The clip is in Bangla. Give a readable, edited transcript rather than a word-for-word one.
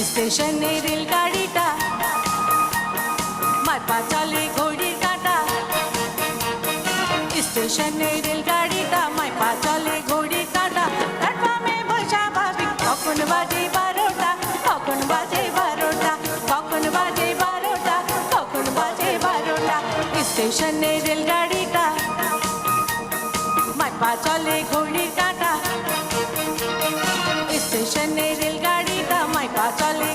স্টেশনে রেলগাড়িটা মারপা চলে ঘড়ির কাঁটা। স্টেশনে রেলগাড়িটা মারপা চলে ঘড়ির কাঁটা। প্ল্যাটফর্মে বসা ভাবি কখন বাজে 12টা, কখন বাজে 12টা, কখন বাজে 12টা, কখন বাজে 12টা। স্টেশনে রেলগাড়িটা মারপা চলে ঘড়ির কাঁটা। স্টেশনে রেলগাড়িটা মারপা চলে